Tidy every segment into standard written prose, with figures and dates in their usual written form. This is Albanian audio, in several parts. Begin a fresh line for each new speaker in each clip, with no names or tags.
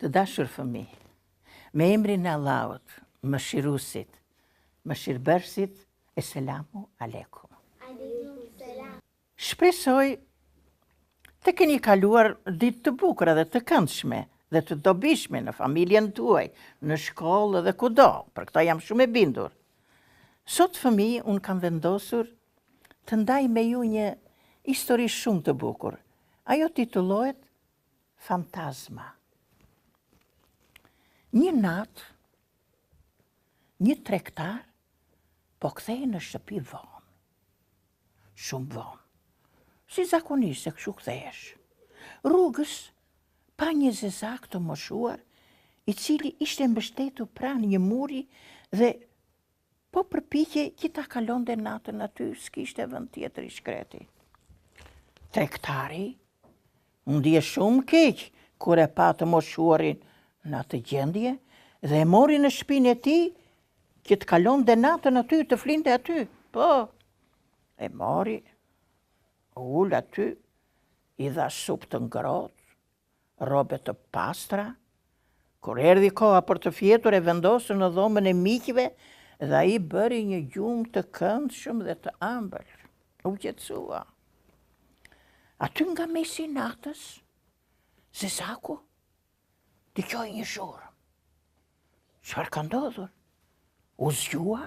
Të dashur fëmijë, me emrin e Allahut, Mëshiruesit, Mëshirbërësit, e selamu aleikum. Shpresoj të keni kaluar ditë të bukura dhe të këndshme dhe të dobishme në familjen tuaj, në shkollë dhe kudo, për këta jam shumë e bindur. Sot fëmijë, unë kam vendosur të ndaj me ju një histori shumë të bukur. Ajo titullohet Fantazma. Një natë, një tregtar po kthej në shtëpi vonë. Shumë vonë. Si zakonisht se kështu kthehesh. Rrugës pa një zezak të moshuar, i cili ishte mbështetur pranë një muri dhe po përpiqej që ta kalonte natën aty, s'kishte vend tjetër i shkreti. Tregtari u ndje shumë keq kur e pa të moshuarin në atë gjendje dhe e mori në shtëpinë e tij që të kalonte natën aty, të flinte aty. Po, e mori, ul aty, i dha supë të ngrohtë, rrobe të pastra. Kur erdhi koha për të fjetur, e vendosën në dhomën e miqve dhe ai bëri një gjumë të këndshëm dhe të ëmbël. U qetësua. Aty nga mesi i natës, zezaku dëgjoi një zhurmë. Çfarë ka ndodhur? U zgjua,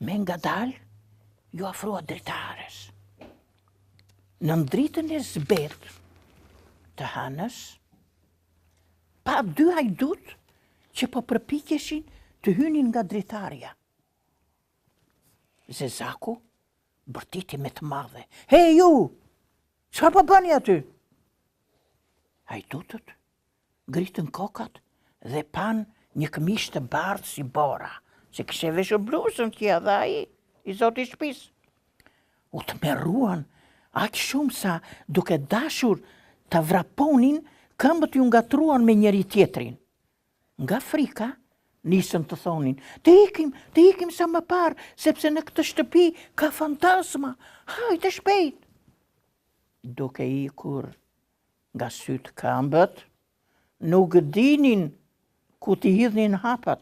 me ngadalë ju afrua dritares. Në dritën e zbet të hanës, pa dy hajdut që po përpiqeshin të hynin nga dritarja. Zezaku bërtiti me të madhe. Hey ju! Çfarë po bëni aty? Hajdutët ngritën kokat dhe pan një këmishë të bardhë si bora, se kishte veshur bluzën që dha ai, i zoti i shtëpisë. U tmerruan aq shumë sa duke dashur ta vraponin, këmbët ju ngatruan me njëri tjetrin. Nga frika nisën të thonin, të ikim sa më parë, sepse në këtë shtëpi ka fantazma, hajde shpejt. Duke ikur nga sytë këmbët, nuk dinin ku t'i hidhnin hapat.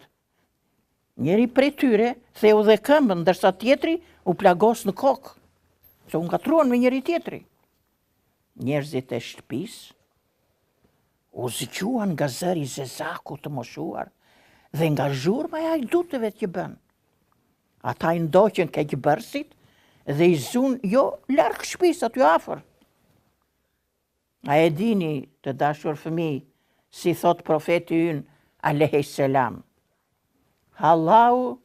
Njeri prej tyre theu dhe këmbën, ndërsa tjetri u plagos në kokë, se u ngatruan me njëri tjetri. Njerëzit e shtëpisë u zgjuan nga zëri i zezaku të moshuar dhe nga zhurma e hajdutëve që bën. Ata i ndoqën keqbërësit dhe i zun jo larg shtëpisë aty afër. A e dini, të dashur fëmijë, si thot profeti ynë, alayhis salam, Allahu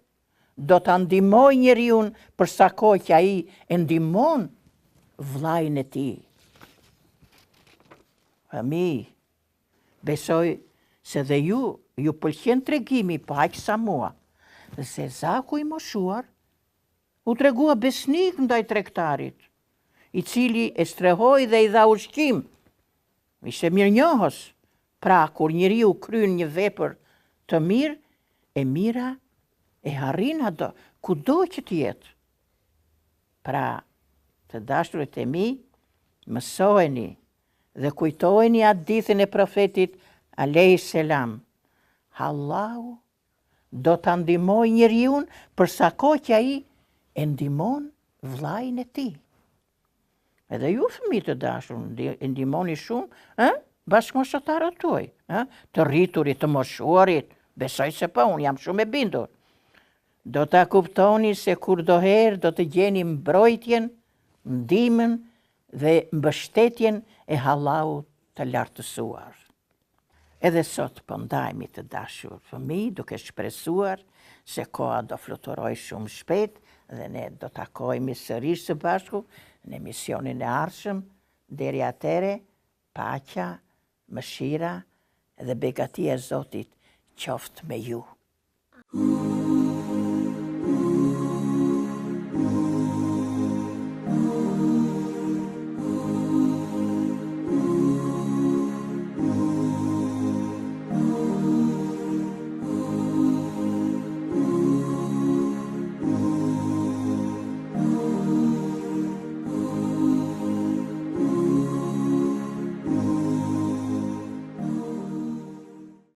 do ta ndihmoj njeriu për sa kohë që ai e ndihmon vllajën e tij. Fëmijë, besoj se dhe ju pëlqen tregimi, po aq sa mua. Zezaku i moshuar u tregua besnik ndaj tregtarit, i cili e strehoi dhe i dha ushqim. Ishte mirënjohës. Pra, kur njeriu kryen një vepër të mirë, e mira e harrin ato, kudo që të jetë. Pra, të dashurit e mi, mësojeni dhe kujtojeni hadithin e profetit alayhis salam. Allahu do ta ndihmoj njeriu për sa kohë që ai e ndihmon vllajën e tij. Edhe ju fëmijë të dashur, e ndihmoni shumë, bashkëmoshatarët tuaj, të rriturit, të moshuarit, besoj se po, unë jam shumë e bindur. Do ta kuptoni se kur do herë do të gjeni mbrojtjen, ndihmën dhe mbështetjen e Allahut të lartësuar. Edhe sot po ndajemi të dashur fëmijë, duke shpresuar se koha do fluturoj shumë shpejt dhe ne do takohemi sërish së bashku në emisionin e ardhshëm. Deri atëre, paqja, mëshira dhe begatia e Zotit qoftë me ju.